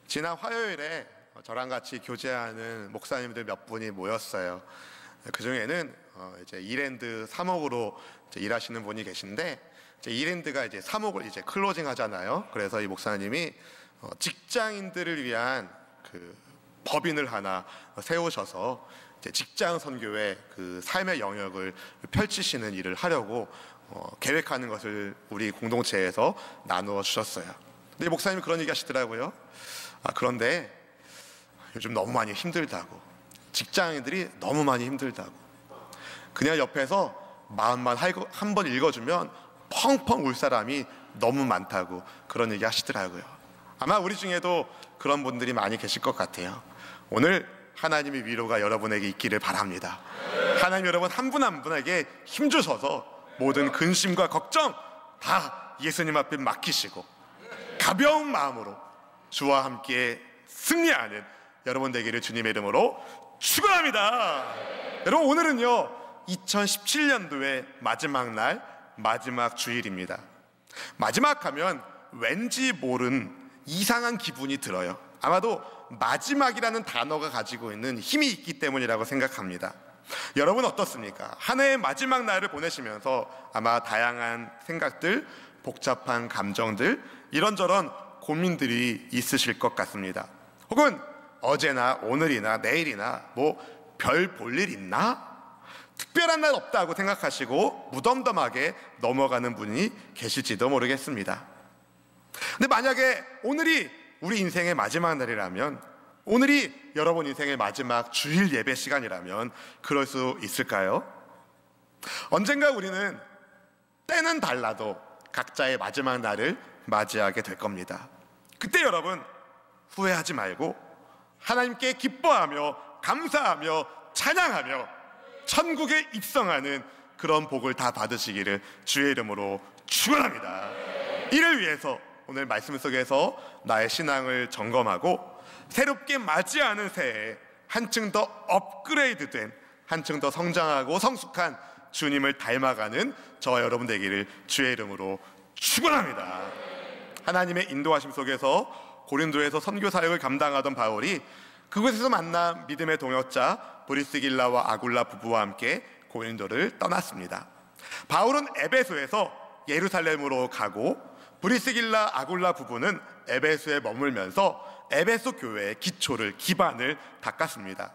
지난 화요일에 저랑 같이 교제하는 목사님들 몇 분이 모였어요. 그 중에는 이제 이랜드 사목으로 일하시는 분이 계신데, 이제 이랜드가 이제 사목을 이제 클로징 하잖아요. 그래서 이 목사님이 직장인들을 위한 그 법인을 하나 세우셔서 이제 직장 선교의 그 삶의 영역을 펼치시는 일을 하려고 계획하는 것을 우리 공동체에서 나누어 주셨어요. 근데 목사님이 그런 얘기 하시더라고요. 그런데 요즘 너무 많이 힘들다고, 직장인들이 너무 많이 힘들다고, 그냥 옆에서 마음만 한 번 읽어주면 펑펑 울 사람이 너무 많다고 그런 얘기 하시더라고요. 아마 우리 중에도 그런 분들이 많이 계실 것 같아요. 오늘 하나님의 위로가 여러분에게 있기를 바랍니다. 하나님 여러분 한 분 한 분에게 힘주셔서 모든 근심과 걱정 다 예수님 앞에 맡기시고 가벼운 마음으로 주와 함께 승리하는 여러분 되기를 주님의 이름으로 축원합니다. 여러분, 오늘은요 2017년도의 마지막 날, 마지막 주일입니다. 마지막 하면 왠지 모른 이상한 기분이 들어요. 아마도 마지막이라는 단어가 가지고 있는 힘이 있기 때문이라고 생각합니다. 여러분 어떻습니까? 한 해의 마지막 날을 보내시면서 아마 다양한 생각들, 복잡한 감정들, 이런저런 고민들이 있으실 것 같습니다. 혹은 어제나 오늘이나 내일이나 뭐 별 볼 일 있나? 특별한 날 없다고 생각하시고 무덤덤하게 넘어가는 분이 계실지도 모르겠습니다. 근데 만약에 오늘이 우리 인생의 마지막 날이라면, 오늘이 여러분 인생의 마지막 주일 예배 시간이라면 그럴 수 있을까요? 언젠가 우리는 때는 달라도 각자의 마지막 날을 맞이하게 될 겁니다. 그때 여러분 후회하지 말고 하나님께 기뻐하며 감사하며 찬양하며 천국에 입성하는 그런 복을 다 받으시기를 주의 이름으로 축원합니다. 이를 위해서 오늘 말씀 속에서 나의 신앙을 점검하고 새롭게 맞이하는 새해에 한층 더 업그레이드된, 한층 더 성장하고 성숙한 주님을 닮아가는 저와 여러분 되기를 주의 이름으로 축원합니다. 하나님의 인도하심 속에서 고린도에서 선교 사역을 감당하던 바울이 그곳에서 만난 믿음의 동역자 브리스길라와 아굴라 부부와 함께 고린도를 떠났습니다. 바울은 에베소에서 예루살렘으로 가고 브리스길라 아굴라 부부는 에베소에 머물면서 에베소 교회의 기반을 닦았습니다.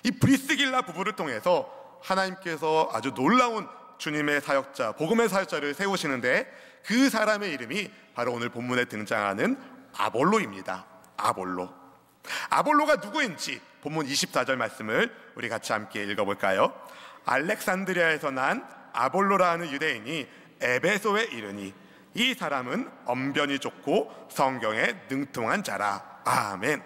이 브리스길라 부부를 통해서 하나님께서 아주 놀라운 주님의 사역자, 복음의 사역자를 세우시는데, 그 사람의 이름이 바로 오늘 본문에 등장하는 아볼로입니다. 아볼로가 누구인지 본문 24절 말씀을 우리 같이 함께 읽어볼까요? 알렉산드리아에서 난 아볼로라 하는 유대인이 에베소에 이르니 이 사람은 언변이 좋고 성경에 능통한 자라. 아멘.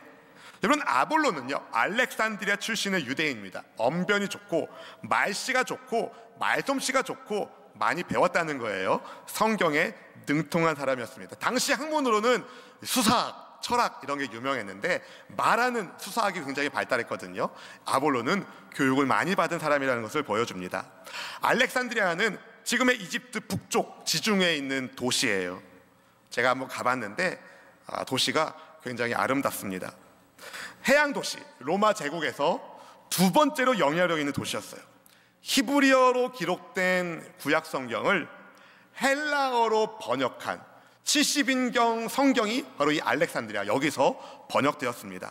여러분, 아볼로는요 알렉산드리아 출신의 유대인입니다. 언변이 좋고 말씨가 좋고 말솜씨가 좋고 많이 배웠다는 거예요. 성경에 능통한 사람이었습니다. 당시 학문으로는 수사학, 철학 이런 게 유명했는데 말하는 수사학이 굉장히 발달했거든요. 아볼로는 교육을 많이 받은 사람이라는 것을 보여줍니다. 알렉산드리아는 지금의 이집트 북쪽 지중해에 있는 도시예요. 제가 한번 가봤는데 도시가 굉장히 아름답습니다. 해양 도시, 로마 제국에서 두 번째로 영향력 있는 도시였어요. 히브리어로 기록된 구약 성경을 헬라어로 번역한 70인경 성경이 바로 이 알렉산드리아, 여기서 번역되었습니다.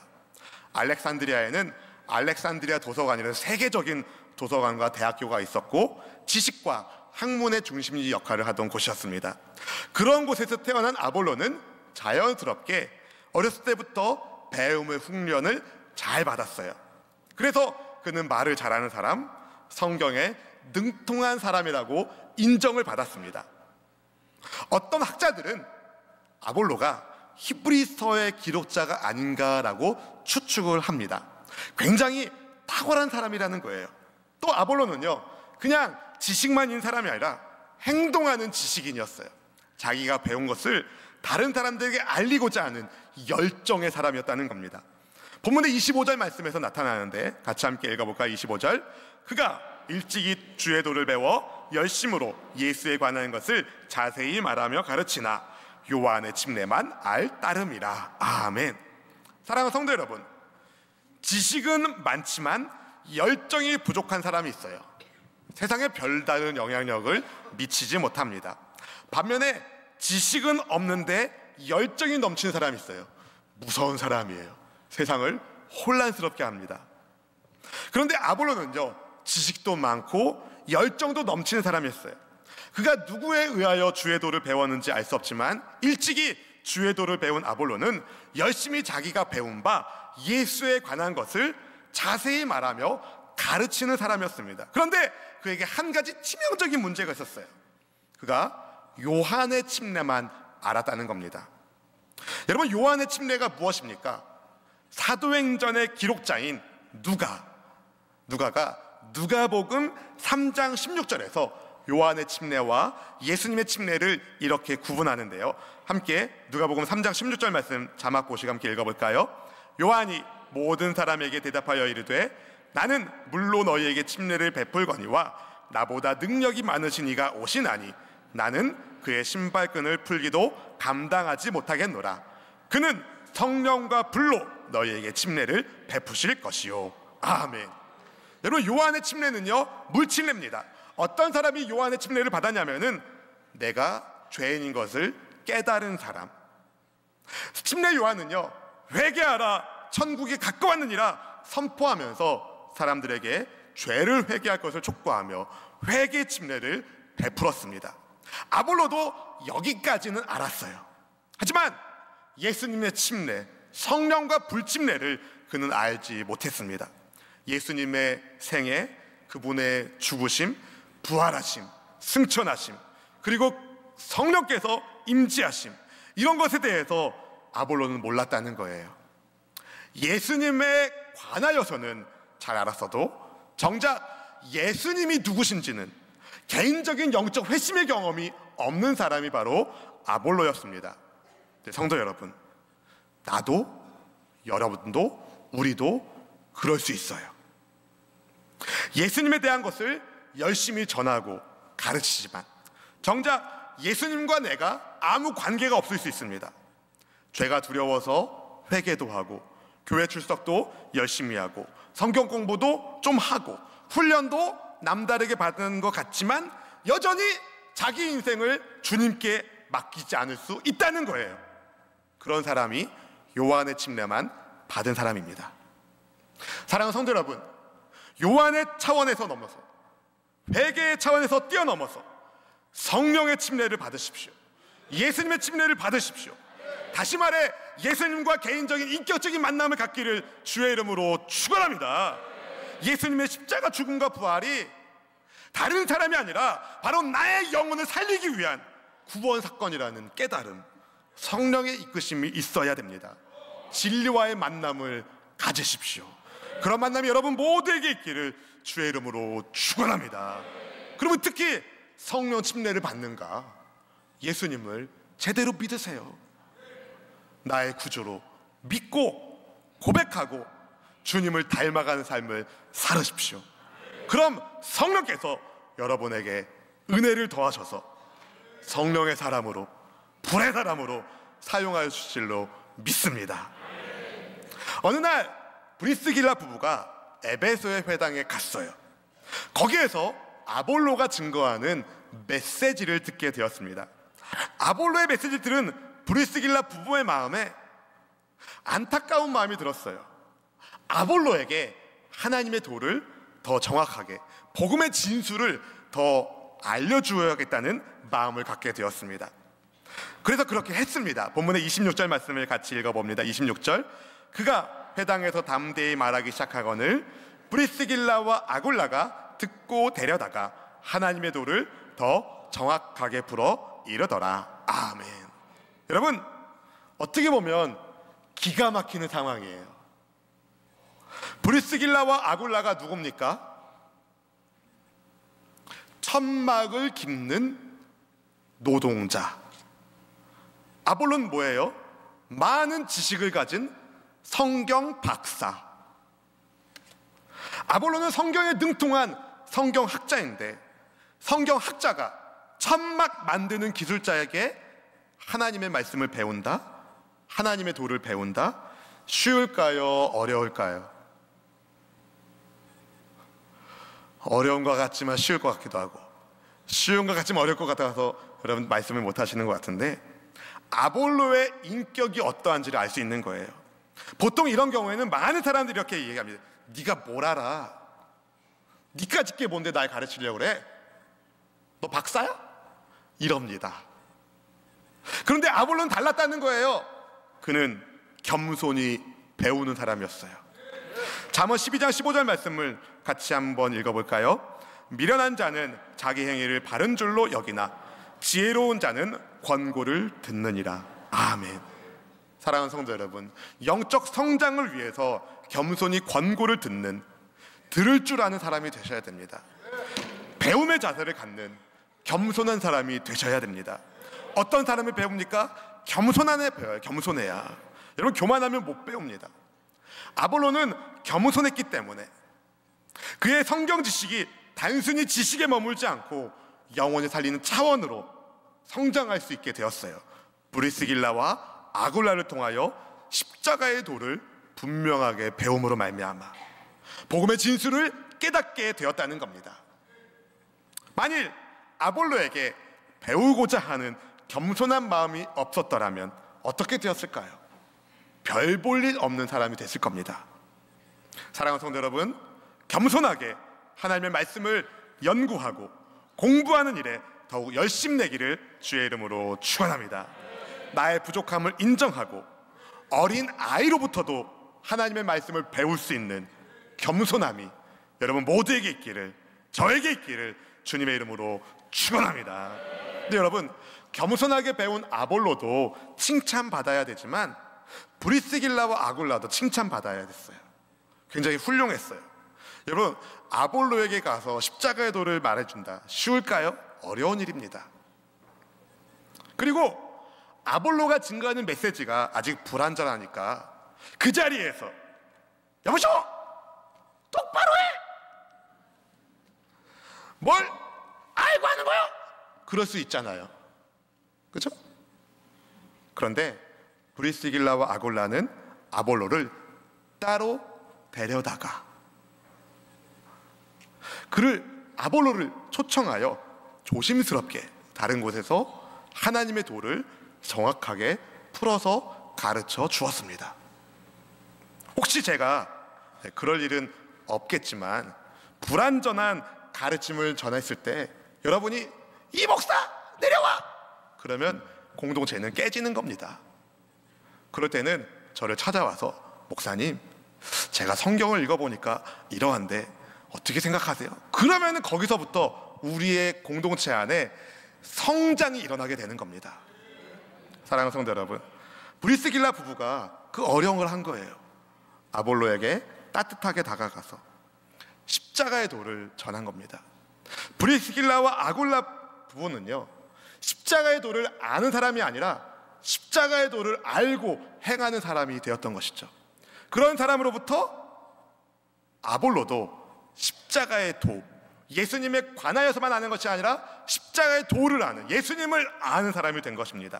알렉산드리아에는 알렉산드리아 도서관이라는 세계적인 도서관과 대학교가 있었고 지식과 학문의 중심지 역할을 하던 곳이었습니다. 그런 곳에서 태어난 아볼로는 자연스럽게 어렸을 때부터 배움의 훈련을 잘 받았어요. 그래서 그는 말을 잘하는 사람, 성경에 능통한 사람이라고 인정을 받았습니다. 어떤 학자들은 아볼로가 히브리서의 기록자가 아닌가라고 추측을 합니다. 굉장히 탁월한 사람이라는 거예요. 또 아볼로는요 그냥 지식만 있는 사람이 아니라 행동하는 지식인이었어요. 자기가 배운 것을 다른 사람들에게 알리고자 하는 열정의 사람이었다는 겁니다. 본문의 25절 말씀에서 나타나는데 같이 함께 읽어볼까요? 25절. 그가 일찍이 주의 도를 배워 열심으로 예수에 관한 것을 자세히 말하며 가르치나 요한의 침례만 알 따름이라. 아멘. 사랑하는 성도 여러분, 지식은 많지만 열정이 부족한 사람이 있어요. 세상에 별다른 영향력을 미치지 못합니다. 반면에 지식은 없는데 열정이 넘치는 사람이 있어요. 무서운 사람이에요. 세상을 혼란스럽게 합니다. 그런데 아볼로는요, 지식도 많고 열정도 넘치는 사람이었어요. 그가 누구에 의하여 주의 도를 배웠는지 알 수 없지만 일찍이 주의 도를 배운 아볼로는 열심히 자기가 배운 바 예수에 관한 것을 자세히 말하며 가르치는 사람이었습니다. 그런데 그에게 한 가지 치명적인 문제가 있었어요. 그가 요한의 침례만 알았다는 겁니다. 여러분, 요한의 침례가 무엇입니까? 사도행전의 기록자인 누가가 누가복음 3장 16절에서 요한의 침례와 예수님의 침례를 이렇게 구분하는데요. 함께 누가복음 3장 16절 말씀 자막 보시고 함께 읽어볼까요? 요한이 모든 사람에게 대답하여 이르되 나는 물로 너희에게 침례를 베풀거니와 나보다 능력이 많으신 이가 오시나니 나는 그의 신발끈을 풀기도 감당하지 못하겠노라. 그는 성령과 불로 너희에게 침례를 베푸실 것이요. 아멘. 여러분, 요한의 침례는요, 물침례입니다. 어떤 사람이 요한의 침례를 받았냐면은 내가 죄인인 것을 깨달은 사람. 침례 요한은요, 회개하라 천국이 가까웠느니라 선포하면서 사람들에게 죄를 회개할 것을 촉구하며 회개 침례를 베풀었습니다. 아볼로도 여기까지는 알았어요. 하지만 예수님의 침례, 성령과 불침례를 그는 알지 못했습니다. 예수님의 생애, 그분의 죽으심, 부활하심, 승천하심, 그리고 성령께서 임재하심, 이런 것에 대해서 아볼로는 몰랐다는 거예요. 예수님에 관하여서는 잘 알았어도 정작 예수님이 누구신지는 개인적인 영적 회심의 경험이 없는 사람이 바로 아볼로였습니다. 성도 여러분, 나도, 여러분도, 우리도 그럴 수 있어요. 예수님에 대한 것을 열심히 전하고 가르치지만 정작 예수님과 내가 아무 관계가 없을 수 있습니다. 죄가 두려워서 회개도 하고 교회 출석도 열심히 하고 성경 공부도 좀 하고 훈련도 남다르게 받는 것 같지만 여전히 자기 인생을 주님께 맡기지 않을 수 있다는 거예요. 그런 사람이 요한의 침례만 받은 사람입니다. 사랑하는 성도 여러분, 요한의 차원에서 넘어서, 회개의 차원에서 뛰어넘어서 성령의 침례를 받으십시오. 예수님의 침례를 받으십시오. 다시 말해 예수님과 개인적인 인격적인 만남을 갖기를 주의 이름으로 축원합니다. 예수님의 십자가 죽음과 부활이 다른 사람이 아니라 바로 나의 영혼을 살리기 위한 구원 사건이라는 깨달음, 성령의 이끄심이 있어야 됩니다. 진리와의 만남을 가지십시오. 그런 만남이 여러분 모두에게 있기를 주의 이름으로 축원합니다. 그러면 특히 성령 침례를 받는가? 예수님을 제대로 믿으세요. 나의 구주로 믿고 고백하고 주님을 닮아가는 삶을 살으십시오. 그럼 성령께서 여러분에게 은혜를 더하셔서 성령의 사람으로, 불의 사람으로 사용하여 주실로 믿습니다. 어느 날 브리스길라 부부가 에베소의 회당에 갔어요. 거기에서 아볼로가 증거하는 메시지를 듣게 되었습니다. 아볼로의 메시지를 들은 브리스길라 부부의 마음에 안타까운 마음이 들었어요. 아볼로에게 하나님의 도를 더 정확하게, 복음의 진수를 더 알려주어야겠다는 마음을 갖게 되었습니다. 그래서 그렇게 했습니다. 본문의 26절 말씀을 같이 읽어봅니다. 26절, 그가 회당에서 담대히 말하기 시작하거늘 브리스길라와 아굴라가 듣고 데려다가 하나님의 도를 더 정확하게 불어 이르더라. 아멘. 여러분, 어떻게 보면 기가 막히는 상황이에요. 브리스길라와 아굴라가 누굽니까? 천막을 깁는 노동자. 아볼로는 뭐예요? 많은 지식을 가진 성경 박사. 아볼로는 성경에 능통한 성경학자인데, 성경학자가 천막 만드는 기술자에게 하나님의 말씀을 배운다, 하나님의 도를 배운다, 쉬울까요? 어려울까요? 어려운 것 같지만 쉬울 것 같기도 하고, 쉬운 것 같지만 어려울 것 같아서 여러분 말씀을 못 하시는 것 같은데, 아볼로의 인격이 어떠한지를 알 수 있는 거예요. 보통 이런 경우에는 많은 사람들이 이렇게 얘기합니다. 네가 뭘 알아? 네가 짓게 뭔데 날 가르치려고 그래? 너 박사야? 이럽니다. 그런데 아볼로는 달랐다는 거예요. 그는 겸손히 배우는 사람이었어요. 잠언 12장 15절 말씀을 같이 한번 읽어볼까요? 미련한 자는 자기 행위를 바른 줄로 여기나 지혜로운 자는 권고를 듣느니라. 아멘. 사랑하는 성도 여러분, 영적 성장을 위해서 겸손히 권고를 들을 줄 아는 사람이 되셔야 됩니다. 배움의 자세를 갖는 겸손한 사람이 되셔야 됩니다. 어떤 사람을 배웁니까? 겸손한 애 배워요. 겸손해야. 여러분, 교만하면 못 배웁니다. 아볼로는 겸손했기 때문에 그의 성경 지식이 단순히 지식에 머물지 않고 영혼을 살리는 차원으로 성장할 수 있게 되었어요. 브리스길라와 아굴라를 통하여 십자가의 도를 분명하게 배움으로 말미암아 복음의 진수를 깨닫게 되었다는 겁니다. 만일 아볼로에게 배우고자 하는 겸손한 마음이 없었더라면 어떻게 되었을까요? 별 볼 일 없는 사람이 됐을 겁니다. 사랑하는 성도 여러분, 겸손하게 하나님의 말씀을 연구하고 공부하는 일에 더욱 열심내기를 주의 이름으로 축원합니다. 나의 부족함을 인정하고 어린 아이로부터도 하나님의 말씀을 배울 수 있는 겸손함이 여러분 모두에게 있기를, 저에게 있기를 주님의 이름으로 축원합니다. 근데 여러분, 겸손하게 배운 아볼로도 칭찬받아야 되지만 브리스길라와 아굴라도 칭찬받아야 됐어요. 굉장히 훌륭했어요. 여러분, 아볼로에게 가서 십자가의 도를 말해준다, 쉬울까요? 어려운 일입니다. 그리고 아볼로가 증거하는 메시지가 아직 불완전하니까 그 자리에서 여보쇼! 똑바로 해! 뭘 알고 하는 거요? 그럴 수 있잖아요. 그렇죠? 그런데 브리스길라와 아굴라는 아볼로를 따로 데려다가 아볼로를 초청하여 조심스럽게 다른 곳에서 하나님의 도를 정확하게 풀어서 가르쳐 주었습니다. 혹시 제가 그럴 일은 없겠지만 불완전한 가르침을 전했을 때 여러분이 이 목사 내려와! 그러면 공동체는 깨지는 겁니다. 그럴 때는 저를 찾아와서 목사님, 제가 성경을 읽어보니까 이러한데 어떻게 생각하세요? 그러면 거기서부터 우리의 공동체 안에 성장이 일어나게 되는 겁니다. 사랑하는 성도 여러분, 브리스길라 부부가 그 어려운 걸 한 거예요. 아볼로에게 따뜻하게 다가가서 십자가의 도를 전한 겁니다. 브리스길라와 아굴라 부부는요, 십자가의 도를 아는 사람이 아니라 십자가의 도를 알고 행하는 사람이 되었던 것이죠. 그런 사람으로부터 아볼로도 십자가의 도, 예수님에 관하여서만 아는 것이 아니라 십자가의 도를 아는, 예수님을 아는 사람이 된 것입니다.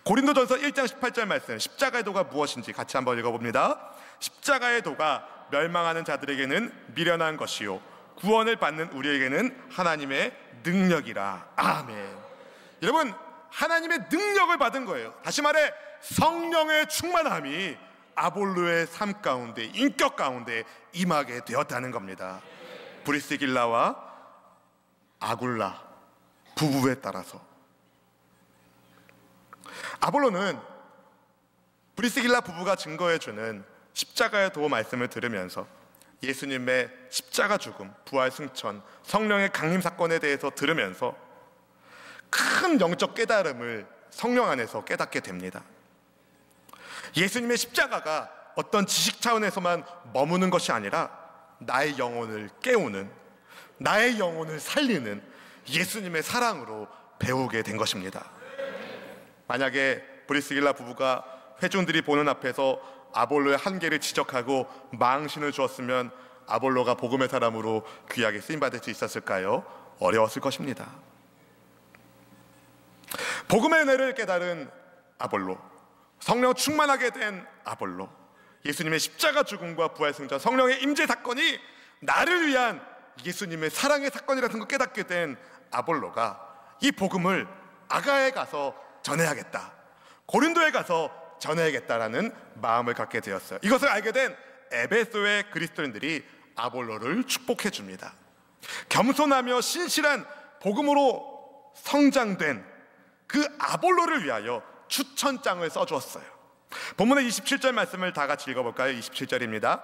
고린도전서 1장 18절 말씀, 십자가의 도가 무엇인지 같이 한번 읽어봅니다. 십자가의 도가 멸망하는 자들에게는 미련한 것이요 구원을 받는 우리에게는 하나님의 능력이라. 아멘. 여러분, 하나님의 능력을 받은 거예요. 다시 말해 성령의 충만함이 아볼로의 삶 가운데, 인격 가운데 임하게 되었다는 겁니다. 브리스길라와 아굴라 부부에 따라서 아볼로는 브리스길라 부부가 증거해주는 십자가의 도 말씀을 들으면서 예수님의 십자가 죽음, 부활 승천, 성령의 강림 사건에 대해서 들으면서 큰 영적 깨달음을 성령 안에서 깨닫게 됩니다. 예수님의 십자가가 어떤 지식 차원에서만 머무는 것이 아니라 나의 영혼을 깨우는, 나의 영혼을 살리는 예수님의 사랑으로 배우게 된 것입니다. 만약에 브리스길라 부부가 회중들이 보는 앞에서 아볼로의 한계를 지적하고 망신을 주었으면 아볼로가 복음의 사람으로 귀하게 쓰임받을 수 있었을까요? 어려웠을 것입니다. 복음의 은혜를 깨달은 아볼로, 성령 충만하게 된 아볼로, 예수님의 십자가 죽음과 부활 승전, 성령의 임재 사건이 나를 위한 예수님의 사랑의 사건이라는 걸 깨닫게 된 아볼로가 이 복음을 아가야에 가서 전해야겠다, 고린도에 가서 전해야겠다라는 마음을 갖게 되었어요. 이것을 알게 된 에베소의 그리스도인들이 아볼로를 축복해 줍니다. 겸손하며 신실한 복음으로 성장된 그 아볼로를 위하여 추천장을 써주었어요. 본문의 27절 말씀을 다 같이 읽어볼까요? 27절입니다.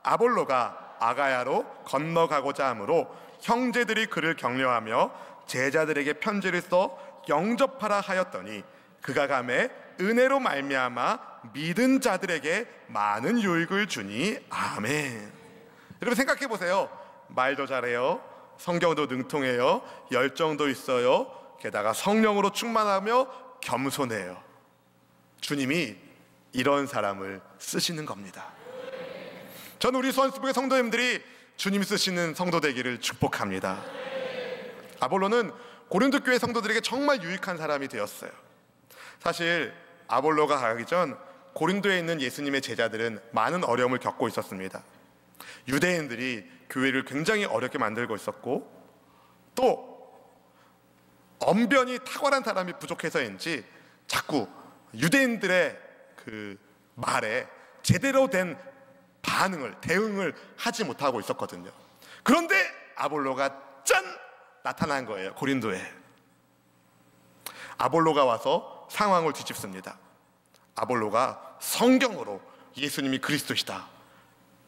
아볼로가 아가야로 건너가고자 하므로 형제들이 그를 격려하며 제자들에게 편지를 써 영접하라 하였더니 그가 가매 은혜로 말미암아 믿은 자들에게 많은 유익을 주니 아멘. 여러분 생각해 보세요. 말도 잘해요, 성경도 능통해요, 열정도 있어요, 게다가 성령으로 충만하며 겸손해요. 주님이 이런 사람을 쓰시는 겁니다. 저는 우리 수원수복의 성도님들이 주님 쓰시는 성도 되기를 축복합니다. 아볼로는 고린도 교회 성도들에게 정말 유익한 사람이 되었어요. 사실 아볼로가 가기 전 고린도에 있는 예수님의 제자들은 많은 어려움을 겪고 있었습니다. 유대인들이 교회를 굉장히 어렵게 만들고 있었고, 또 언변이 탁월한 사람이 부족해서인지 자꾸 유대인들의 그 말에 제대로 된 대응을 하지 못하고 있었거든요. 그런데 아볼로가 짠! 나타난 거예요. 고린도에. 아볼로가 와서 상황을 뒤집습니다. 아볼로가 성경으로 예수님이 그리스도시다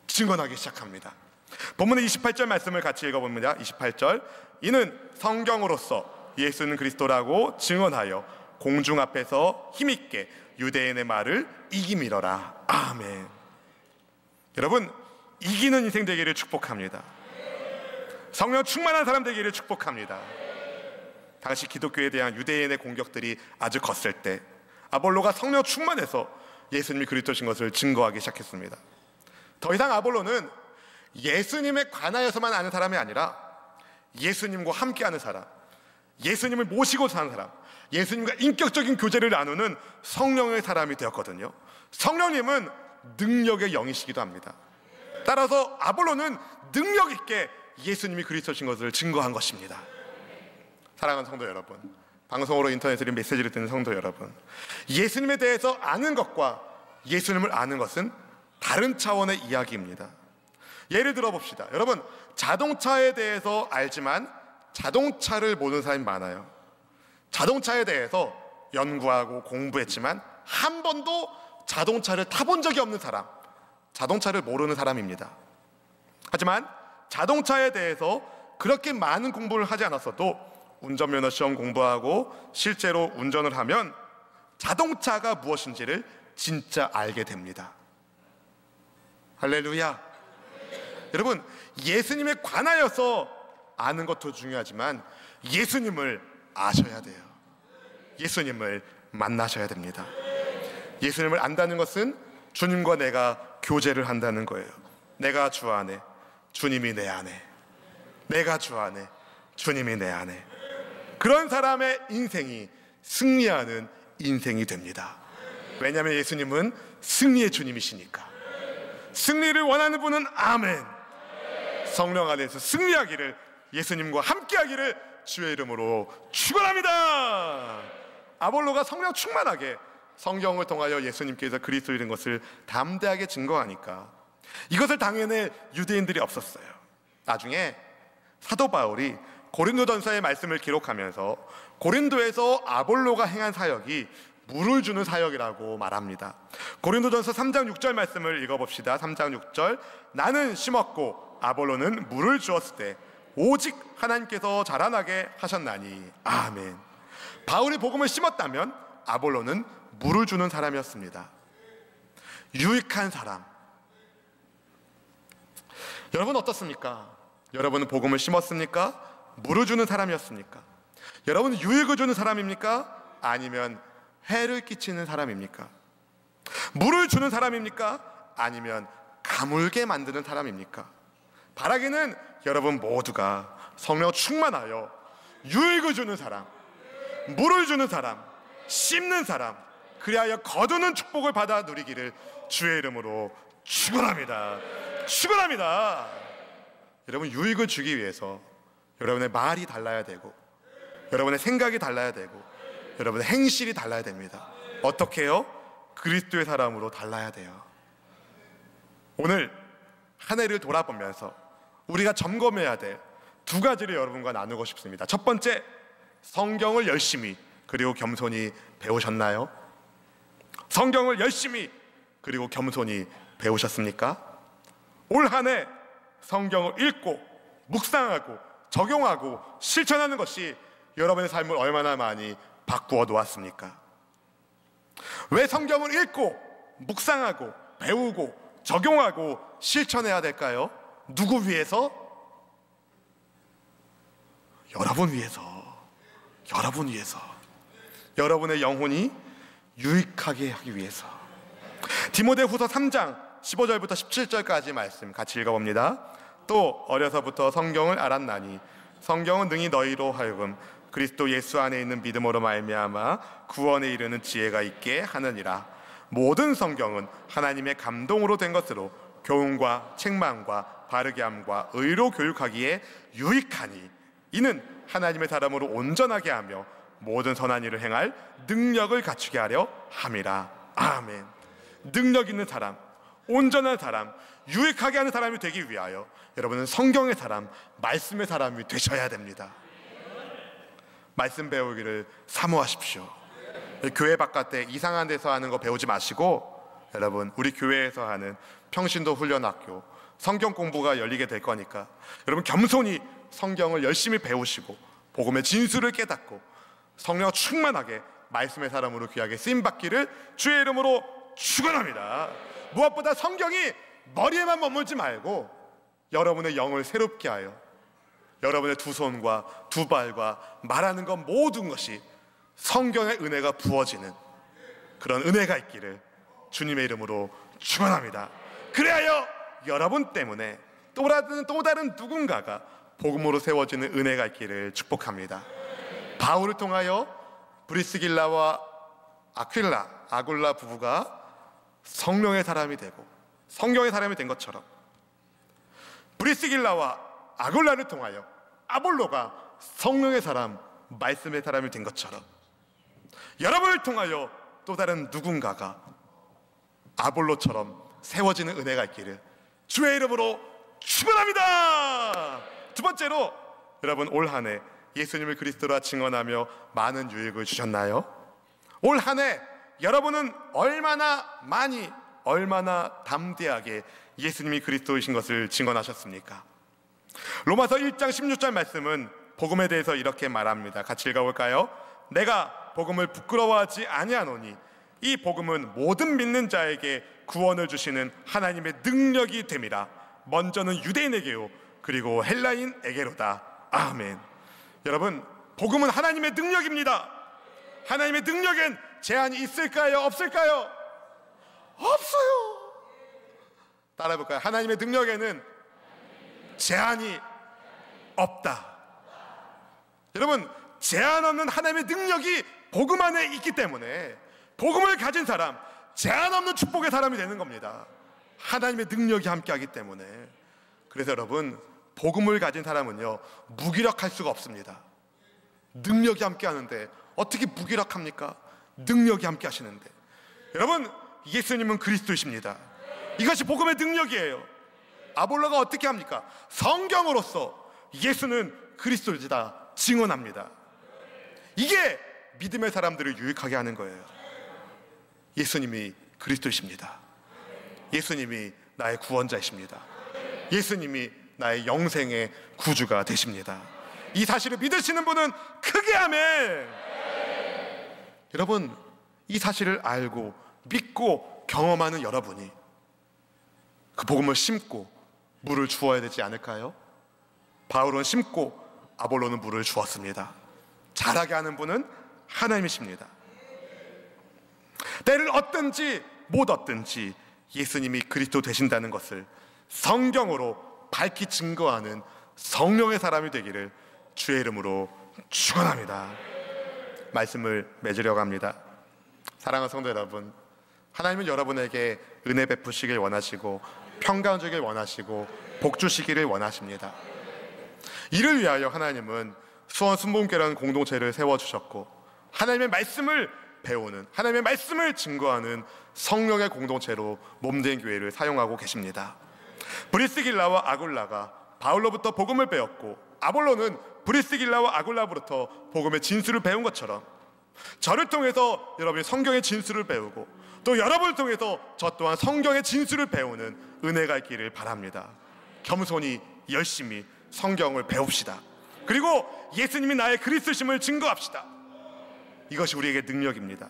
증언하기 시작합니다. 본문의 28절 말씀을 같이 읽어봅니다. 28절. 이는 성경으로서 예수는 그리스도라고 증언하여 공중 앞에서 힘있게 유대인의 말을 이기밀어라. 아멘. 여러분, 이기는 인생 되기를 축복합니다. 성령 충만한 사람 되기를 축복합니다. 당시 기독교에 대한 유대인의 공격들이 아주 컸을 때 아볼로가 성령 충만해서 예수님이 그리스도신 것을 증거하기 시작했습니다. 더 이상 아볼로는 예수님에 관하여서만 아는 사람이 아니라 예수님과 함께하는 사람, 예수님을 모시고 사는 사람, 예수님과 인격적인 교제를 나누는 성령의 사람이 되었거든요. 성령님은 능력의 영이시기도 합니다. 따라서 아볼로는 능력 있게 예수님이 그리스도신 것을 증거한 것입니다. 사랑하는 성도 여러분, 방송으로 인터넷으로 메시지를 듣는 성도 여러분, 예수님에 대해서 아는 것과 예수님을 아는 것은 다른 차원의 이야기입니다. 예를 들어 봅시다. 여러분, 자동차에 대해서 알지만 자동차를 모르는 사람이 많아요. 자동차에 대해서 연구하고 공부했지만 한 번도 자동차를 타본 적이 없는 사람, 자동차를 모르는 사람입니다. 하지만 자동차에 대해서 그렇게 많은 공부를 하지 않았어도 운전면허 시험 공부하고 실제로 운전을 하면 자동차가 무엇인지를 진짜 알게 됩니다. 할렐루야. 여러분, 예수님에 관하여서 아는 것도 중요하지만 예수님을 아셔야 돼요. 예수님을 만나셔야 됩니다. 예수님을 안다는 것은 주님과 내가 교제를 한다는 거예요. 내가 주 안에, 주님이 내 안에. 내가 주 안에, 주님이 내 안에. 그런 사람의 인생이 승리하는 인생이 됩니다. 왜냐하면 예수님은 승리의 주님이시니까. 승리를 원하는 분은 아멘. 성령 안에서 승리하기를, 예수님과 함께하기를 주의 이름으로 축원합니다. 아볼로가 성령 충만하게 성경을 통하여 예수님께서 그리스도인 것을 담대하게 증거하니까 이것을 당해낼 유대인들이 없었어요. 나중에 사도 바울이 고린도전서의 말씀을 기록하면서 고린도에서 아볼로가 행한 사역이 물을 주는 사역이라고 말합니다. 고린도전서 3장 6절 말씀을 읽어봅시다. 3장 6절. 나는 심었고 아볼로는 물을 주었을 때 오직 하나님께서 자라나게 하셨나니 아멘. 바울이 복음을 심었다면 아볼로는 물을 주는 사람이었습니다. 유익한 사람. 여러분 어떻습니까? 여러분은 복음을 심었습니까? 물을 주는 사람이었습니까? 여러분은 유익을 주는 사람입니까? 아니면 해를 끼치는 사람입니까? 물을 주는 사람입니까? 아니면 가물게 만드는 사람입니까? 바라기는 여러분 모두가 성령 충만하여 유익을 주는 사람, 물을 주는 사람, 심는 사람, 그리하여 거두는 축복을 받아 누리기를 주의 이름으로 축원합니다. 축원합니다. 여러분, 유익을 주기 위해서 여러분의 말이 달라야 되고, 여러분의 생각이 달라야 되고, 여러분의 행실이 달라야 됩니다. 어떻게 해요? 그리스도의 사람으로 달라야 돼요. 오늘 한 해를 돌아보면서 우리가 점검해야 될 두 가지를 여러분과 나누고 싶습니다. 첫 번째, 성경을 열심히 그리고 겸손히 배우셨나요? 성경을 열심히 그리고 겸손히 배우셨습니까? 올 한 해 성경을 읽고 묵상하고 적용하고 실천하는 것이 여러분의 삶을 얼마나 많이 바꾸어 놓았습니까? 왜 성경을 읽고 묵상하고 배우고 적용하고 실천해야 될까요? 누구 위해서? 여러분 위해서. 여러분 위해서. 여러분의 영혼이 유익하게 하기 위해서. 디모데후서 3장 15절부터 17절까지 말씀 같이 읽어봅니다. 또 어려서부터 성경을 알았나니 성경은 능히 너희로 하여금 그리스도 예수 안에 있는 믿음으로 말미암아 구원에 이르는 지혜가 있게 하느니라. 모든 성경은 하나님의 감동으로 된 것으로 교훈과 책망과 바르게 함과 의로 교육하기에 유익하니 이는 하나님의 사람으로 온전하게 하며 모든 선한 일을 행할 능력을 갖추게 하려 함이라. 아멘. 능력 있는 사람, 온전한 사람, 유익하게 하는 사람이 되기 위하여 여러분은 성경의 사람, 말씀의 사람이 되셔야 됩니다. 말씀 배우기를 사모하십시오. 교회 바깥에 이상한 데서 하는 거 배우지 마시고, 여러분, 우리 교회에서 하는 평신도 훈련학교 성경 공부가 열리게 될 거니까 여러분 겸손히 성경을 열심히 배우시고 복음의 진수를 깨닫고 성령 충만하게 말씀의 사람으로 귀하게 쓰임받기를 주의 이름으로 축원합니다. 무엇보다 성경이 머리에만 머물지 말고 여러분의 영을 새롭게 하여 여러분의 두 손과 두 발과 말하는 것 모든 것이 성경의 은혜가 부어지는 그런 은혜가 있기를 주님의 이름으로 축원합니다. 그래야 여러분 때문에 또 다른 누군가가 복음으로 세워지는 은혜가 있기를 축복합니다. 바울을 통하여 브리스길라와 아굴라 부부가 성령의 사람이 되고 성경의 사람이 된 것처럼, 브리스길라와 아굴라를 통하여 아볼로가 성령의 사람, 말씀의 사람이 된 것처럼, 여러분을 통하여 또 다른 누군가가 아볼로처럼 세워지는 은혜가 있기를 주의 이름으로 축원합니다. 두 번째로, 여러분 올 한 해 예수님을 그리스도라 증언하며 많은 유익을 주셨나요? 올 한 해 여러분은 얼마나 많이, 얼마나 담대하게 예수님이 그리스도이신 것을 증언하셨습니까? 로마서 1장 16절 말씀은 복음에 대해서 이렇게 말합니다. 같이 읽어볼까요? 내가 복음을 부끄러워하지 아니하노니 이 복음은 모든 믿는 자에게 구원을 주시는 하나님의 능력이 됨이라. 먼저는 유대인에게요 그리고 헬라인에게로다. 아멘. 여러분, 복음은 하나님의 능력입니다. 하나님의 능력엔 제한이 있을까요? 없을까요? 없어요. 따라해볼까요? 하나님의 능력에는 제한이 없다. 여러분, 제한 없는 하나님의 능력이 복음 안에 있기 때문에 복음을 가진 사람, 제한 없는 축복의 사람이 되는 겁니다. 하나님의 능력이 함께하기 때문에. 그래서 여러분, 복음을 가진 사람은요 무기력할 수가 없습니다. 능력이 함께하는데 어떻게 무기력합니까? 능력이 함께하시는데. 여러분, 예수님은 그리스도이십니다. 이것이 복음의 능력이에요. 아볼로가 어떻게 합니까? 성경으로서 예수는 그리스도이다 증언합니다. 이게 믿음의 사람들을 유익하게 하는 거예요. 예수님이 그리스도이십니다. 예수님이 나의 구원자이십니다. 예수님이 나의 영생의 구주가 되십니다. 이 사실을 믿으시는 분은 크게 아멘. 여러분, 이 사실을 알고 믿고 경험하는 여러분이 그 복음을 심고 물을 주어야 되지 않을까요? 바울은 심고 아볼로는 물을 주었습니다. 자라게 하는 분은 하나님이십니다. 때를 얻든지 못 얻든지 예수님이 그리스도 되신다는 것을 성경으로 밝히 증거하는 성령의 사람이 되기를 주의 이름으로 축원합니다. 말씀을 맺으려고 합니다. 사랑하는 성도 여러분, 하나님은 여러분에게 은혜 베푸시길 원하시고 평강 주길 원하시고 복 주시기를 원하십니다. 이를 위하여 하나님은 수원 순복음교회라는 공동체를 세워주셨고, 하나님의 말씀을 배우는, 하나님의 말씀을 증거하는 성령의 공동체로 몸된 교회를 사용하고 계십니다. 브리스길라와 아굴라가 바울로부터 복음을 배웠고, 아볼로는 브리스길라와 아굴라로부터 복음의 진수를 배운 것처럼, 저를 통해서 여러분이 성경의 진수를 배우고, 또 여러분을 통해서 저 또한 성경의 진수를 배우는 은혜가 있기를 바랍니다. 겸손히 열심히 성경을 배웁시다. 그리고 예수님이 나의 그리스도심을 증거합시다. 이것이 우리에게 능력입니다.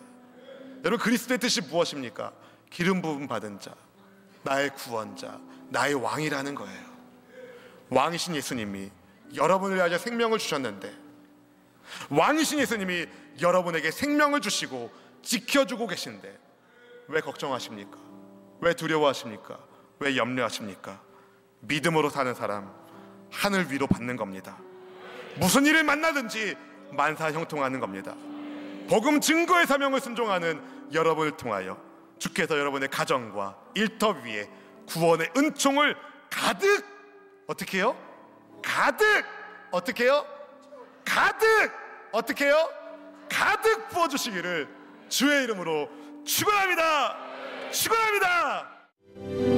여러분, 그리스도의 뜻이 무엇입니까? 기름 부음 받은 자, 나의 구원자, 나의 왕이라는 거예요. 왕이신 예수님이 여러분을 위하여 생명을 주셨는데, 왕이신 예수님이 여러분에게 생명을 주시고 지켜주고 계신데 왜 걱정하십니까? 왜 두려워하십니까? 왜 염려하십니까? 믿음으로 사는 사람, 하늘 위로 받는 겁니다. 무슨 일을 만나든지 만사 형통하는 겁니다. 복음 증거의 사명을 순종하는 여러분을 통하여 주께서 여러분의 가정과 일터 위에 구원의 은총을 가득, 어떻게 해요? 가득, 어떻게 해요? 가득, 어떻게 해요? 가득 부어주시기를 주의 이름으로 축원합니다. 축원합니다.